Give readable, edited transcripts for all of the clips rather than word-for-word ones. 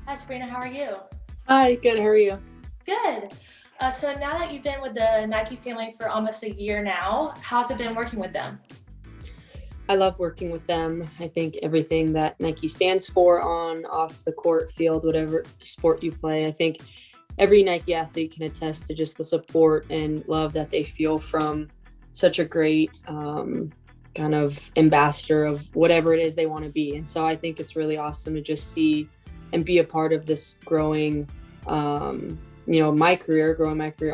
Hi, Sabrina. How are you? Hi, good. How are you? Good. So now that you've been with the Nike family for almost a year now, how's it been working with them? I love working with them. I think everything that Nike stands for on, off the court, field, whatever sport you play, I think every Nike athlete can attest to just the support and love that they feel from such a great kind of ambassador of whatever it is they want to be. And so I think it's really awesome to just see and be a part of this growing, growing my career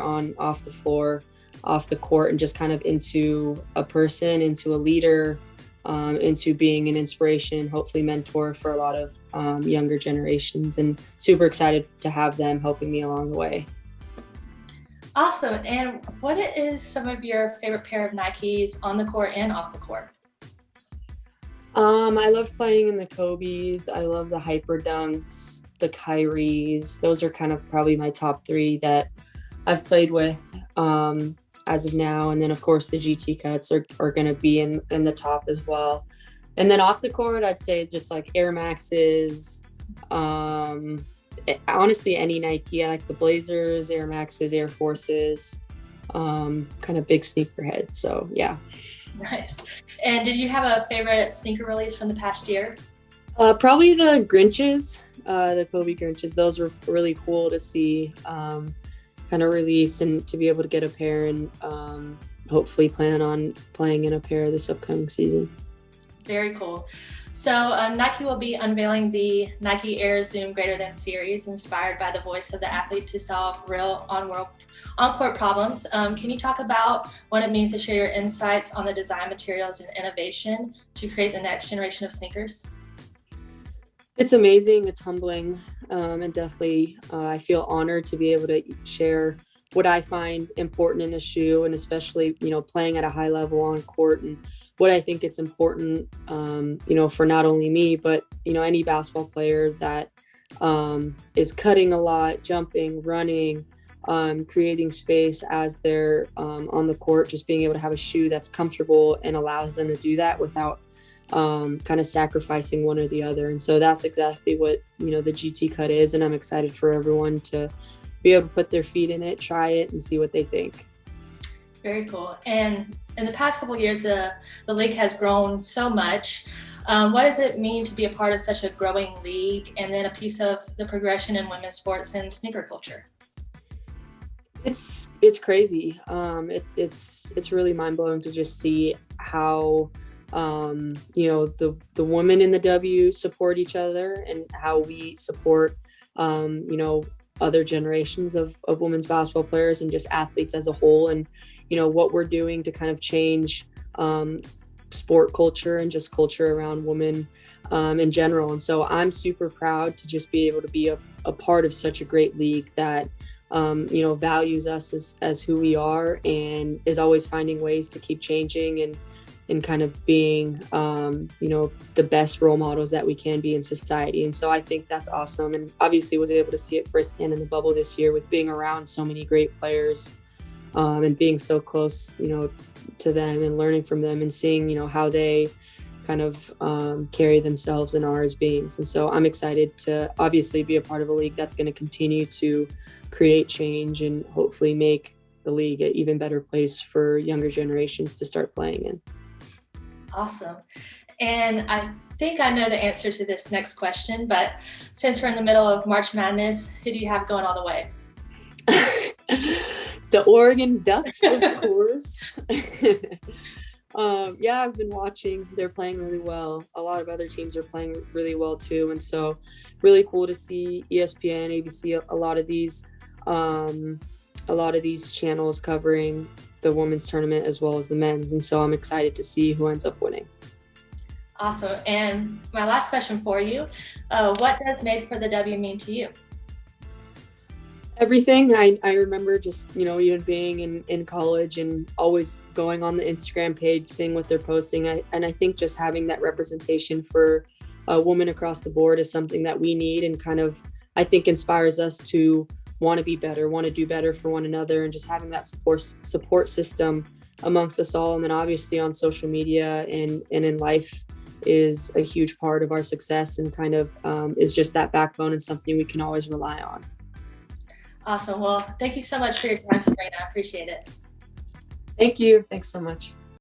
on, off the floor, off the court, and just kind of into a person, into a leader, into being an inspiration, hopefully mentor for a lot of younger generations, and super excited to have them helping me along the way. Awesome. And what is some of your favorite pair of Nikes on the court and off the court? I love playing in the Kobe's. I love the Hyper Dunks, the Kyries. Those are kind of probably my top three that I've played with as of now. And then, of course, the GT cuts are going to be in the top as well. And then off the court, I'd say just like Air Maxes. Honestly, any Nike. I like the Blazers, Air Maxes, Air Forces. Kind of big sneakerhead. So, yeah. Nice. And did you have a favorite sneaker release from the past year? Probably the Grinches, the Kobe Grinches. Those were really cool to see kind of released and to be able to get a pair and hopefully plan on playing in a pair this upcoming season. Very cool. So Nike will be unveiling the Nike Air Zoom Greater Than series inspired by the voice of the athlete to solve real on-court problems. Can you talk about what it means to share your insights on the design materials and innovation to create the next generation of sneakers? It's amazing. It's humbling. And definitely I feel honored to be able to share what I find important in a shoe, and especially, playing at a high level on court, and what I think it's important, for not only me, but, any basketball player that is cutting a lot, jumping, running, creating space as they're on the court, just being able to have a shoe that's comfortable and allows them to do that without kind of sacrificing one or the other. And so that's exactly what, the GT cut is. And I'm excited for everyone to be able to put their feet in it, try it, and see what they think. Very cool. And in the past couple of years, the league has grown so much. What does it mean to be a part of such a growing league and then a piece of the progression in women's sports and sneaker culture? It's crazy. It's really mind blowing to just see how the women in the W support each other, and how we support other generations of women's basketball players and just athletes as a whole, and what we're doing to kind of change sport culture and just culture around women in general. And so I'm super proud to just be able to be a part of such a great league that values us as who we are, and is always finding ways to keep changing and kind of being the best role models that we can be in society. And so I think that's awesome, and obviously was able to see it firsthand in the bubble this year with being around so many great players, and being so close to them and learning from them, and seeing how they kind of carry themselves and are as beings. And so I'm excited to obviously be a part of a league that's going to continue to create change and hopefully make the league an even better place for younger generations to start playing in. Awesome. And I think I know the answer to this next question, but since we're in the middle of March Madness, who do you have going all the way? The Oregon Ducks, of course. Yeah, I've been watching. They're playing really well. A lot of other teams are playing really well too, and so really cool to see ESPN, ABC, a lot of these channels covering the women's tournament as well as the men's. And so I'm excited to see who ends up winning. Awesome. And my last question for you, what does Made for the W mean to you? Everything. I remember just, even being in college and always going on the Instagram page, seeing what they're posting. And I think just having that representation for a woman across the board is something that we need, and kind of, I think, inspires us to want to be better, want to do better for one another, and just having that support system amongst us all. And then obviously on social media and in life, is a huge part of our success, and kind of is just that backbone and something we can always rely on. Awesome. Well, thank you so much for your time, Sabrina. I appreciate it. Thank you. Thanks so much.